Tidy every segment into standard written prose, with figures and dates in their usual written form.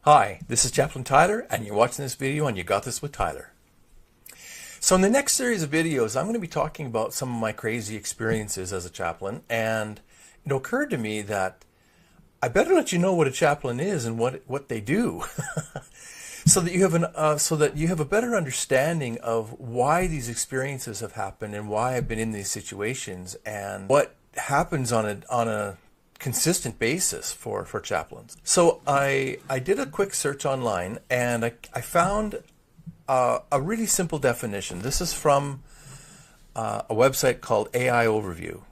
Hi, this is Chaplain Tyler, and you're watching this video on You Got This with Tyler. So in the next series of videos, I'm going to be talking about some of my crazy experiences as a chaplain, and it occurred to me that I better let you know what a chaplain is and what they do, so that you have a better understanding of why these experiences have happened and why I've been in these situations and what happens on a consistent basis for chaplains. So I did a quick search online, and I found a really simple definition. This is from a website called AI Overview.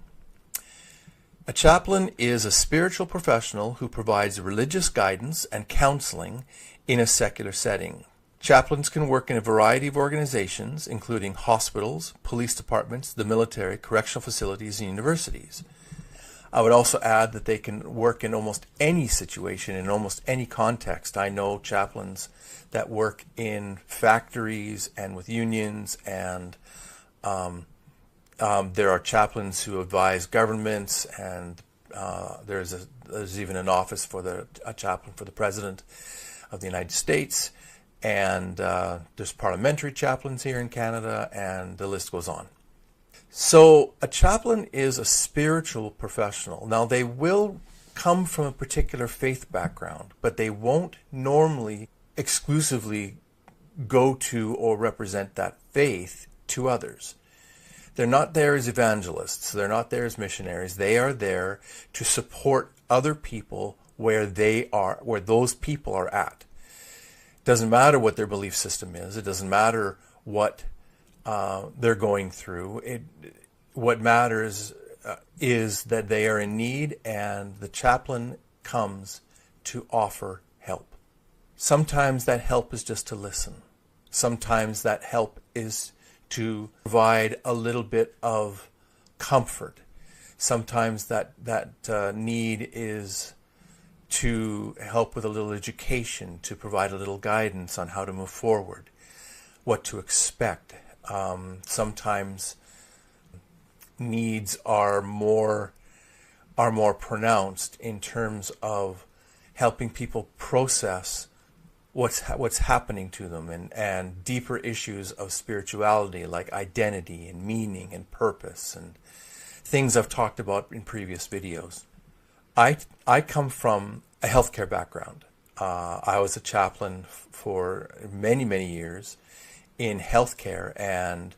A chaplain is a spiritual professional who provides religious guidance and counseling in a secular setting. Chaplains can work in a variety of organizations, including hospitals, police departments, the military, correctional facilities, and universities. I would also add that they can work in almost any situation, in almost any context. I know chaplains that work in factories and with unions, and there are chaplains who advise governments, and there's even an office for a chaplain for the President of the United States, and there's parliamentary chaplains here in Canada, and the list goes on. So a chaplain is a spiritual professional. Now, they will come from a particular faith background, but they won't normally exclusively go to or represent that faith to others. They're not there as evangelists. They're not there as missionaries. They are there to support other people where those people are at. It doesn't matter what their belief system is. It doesn't matter what they're going through. What matters is that they are in need, and the chaplain comes to offer help. Sometimes that help is just to listen. Sometimes that help is to provide a little bit of comfort. Sometimes that need is to help with a little education, to provide a little guidance on how to move forward, what to expect. Sometimes needs are more pronounced in terms of helping people process what's happening to them, and deeper issues of spirituality like identity and meaning and purpose and things I've talked about in previous videos. I come from a healthcare background. I was a chaplain for many years in healthcare, and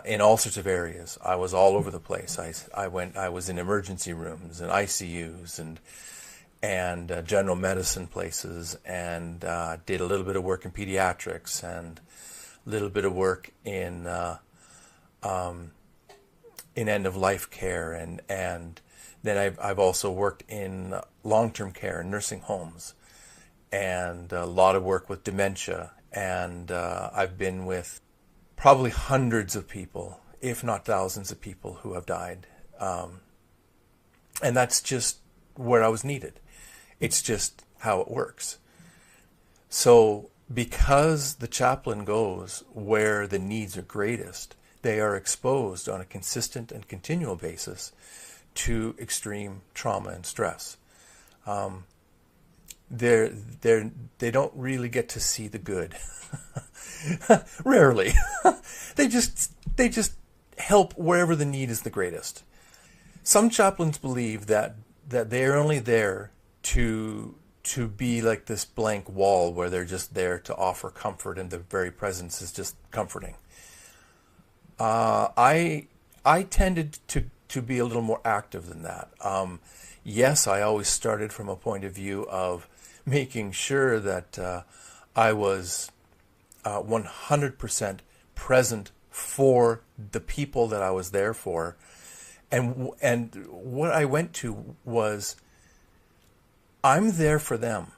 in all sorts of areas. I was all over the place. I was in emergency rooms and ICUs and general medicine places, and did a little bit of work in pediatrics and a little bit of work in end of life care, and then I've also worked in long-term care and nursing homes, and a lot of work with dementia. And I've been with probably hundreds of people, if not thousands of people who have died. And that's just where I was needed. It's just how it works. So because the chaplain goes where the needs are greatest, they are exposed on a consistent and continual basis to extreme trauma and stress. They don't really get to see the good. Rarely. They just help wherever the need is the greatest. Some chaplains believe that they are only there to be like this blank wall where they're just there to offer comfort, and the very presence is just comforting. I tended to be a little more active than that. Yes, I always started from a point of view of making sure that I was 100% present for the people that I was there for. And what I went to was, I'm there for them.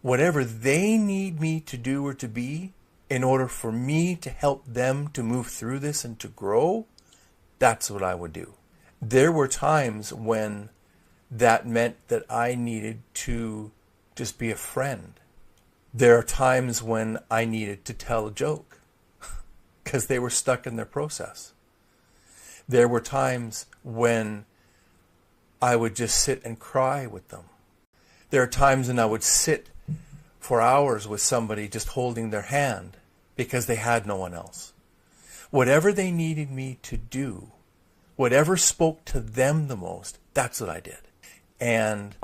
Whatever they need me to do or to be in order for me to help them to move through this and to grow, that's what I would do. There were times when that meant that I needed to just be a friend. There are times when I needed to tell a joke because they were stuck in their process. There were times when I would just sit and cry with them. There are times when I would sit for hours with somebody just holding their hand because they had no one else. Whatever they needed me to do, whatever spoke to them the most, that's what I did. And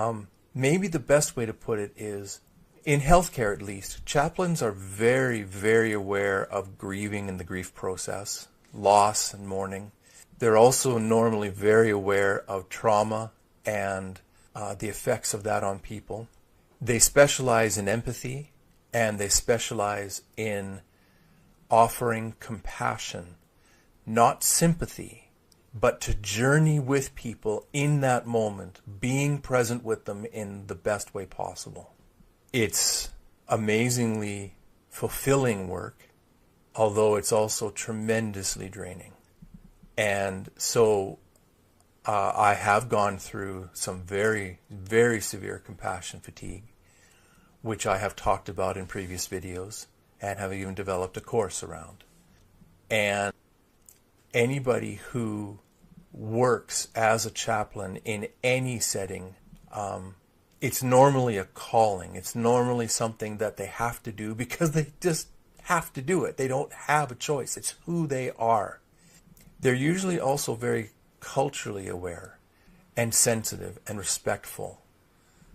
maybe the best way to put it is, in healthcare at least, chaplains are very, very aware of grieving and the grief process, loss and mourning. They're also normally very aware of trauma and the effects of that on people. They specialize in empathy, and they specialize in offering compassion, not sympathy, but to journey with people in that moment, being present with them in the best way possible. It's amazingly fulfilling work, although it's also tremendously draining. And so I have gone through some very, very severe compassion fatigue, which I have talked about in previous videos and have even developed a course around. And anybody who works as a chaplain in any setting, it's normally a calling. It's normally something that they have to do because they just have to do it. They don't have a choice. It's who they are. They're usually also very culturally aware and sensitive and respectful.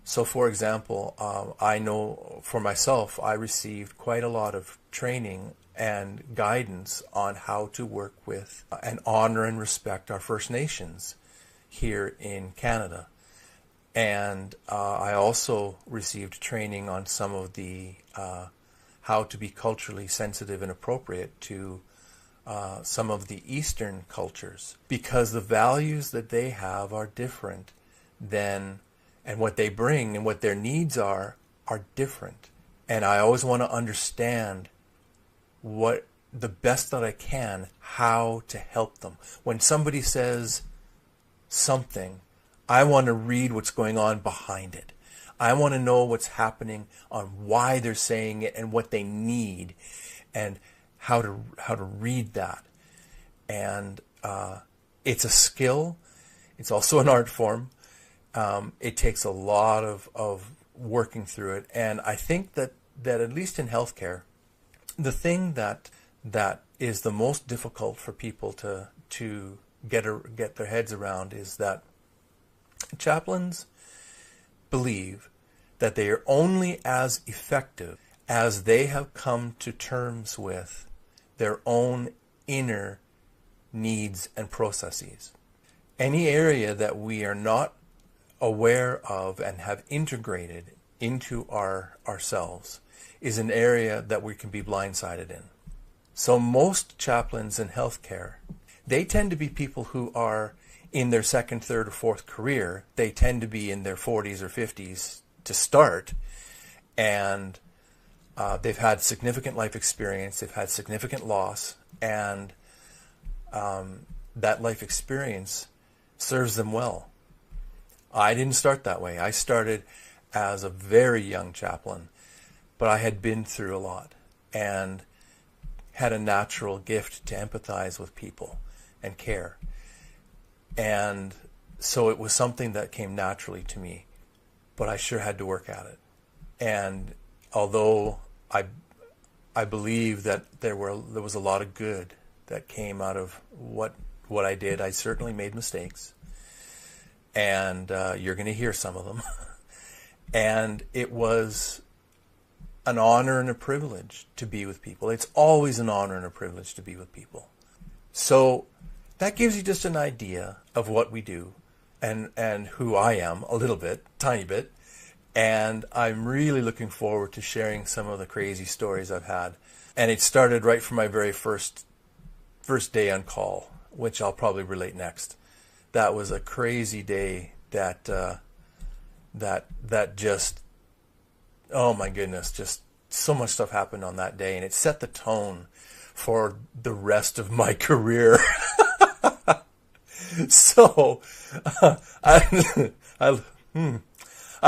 So, for example, I know for myself, I received quite a lot of training and guidance on how to work with and honor and respect our First Nations here in Canada. And I also received training on some of the how to be culturally sensitive and appropriate to some of the Eastern cultures, because the values that they have are different than, and what they bring and what their needs are different. And I always want to understand what the best that I can, how to help them. When somebody says something, I want to read what's going on behind it. I want to know what's happening on why they're saying it and what they need, and how to read that. And it's a skill. It's also an art form. It takes a lot of working through it. And I think that at least in healthcare, the thing that is the most difficult for people to get their heads around is that chaplains believe that they are only as effective as they have come to terms with their own inner needs and processes. Any area that we are not aware of and have integrated into ourselves is an area that we can be blindsided in. So most chaplains in healthcare, they tend to be people who are in their second, third, or fourth career. They tend to be in their 40s or 50s to start, and they've had significant life experience, they've had significant loss, and that life experience serves them well. I didn't start that way. I started as a very young chaplain, but I had been through a lot and had a natural gift to empathize with people and care. And so it was something that came naturally to me, but I sure had to work at it. And although I believe that there was a lot of good that came out of what I did, I certainly made mistakes, and you're going to hear some of them. And it was an honor and a privilege to be with people. It's always an honor and a privilege to be with people. So that gives you just an idea of what we do and who I am a little bit, tiny bit. And I'm really looking forward to sharing some of the crazy stories I've had. And it started right from my very first day on call, which I'll probably relate next. That was a crazy day that just, oh my goodness, just so much stuff happened on that day, and it set the tone for the rest of my career. So I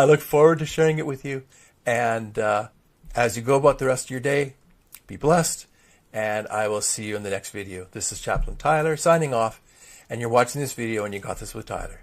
look forward to sharing it with you, and as you go about the rest of your day, be blessed, and I will see you in the next video. This is Chaplain Tyler signing off, and you're watching this video and you got this with Tyler.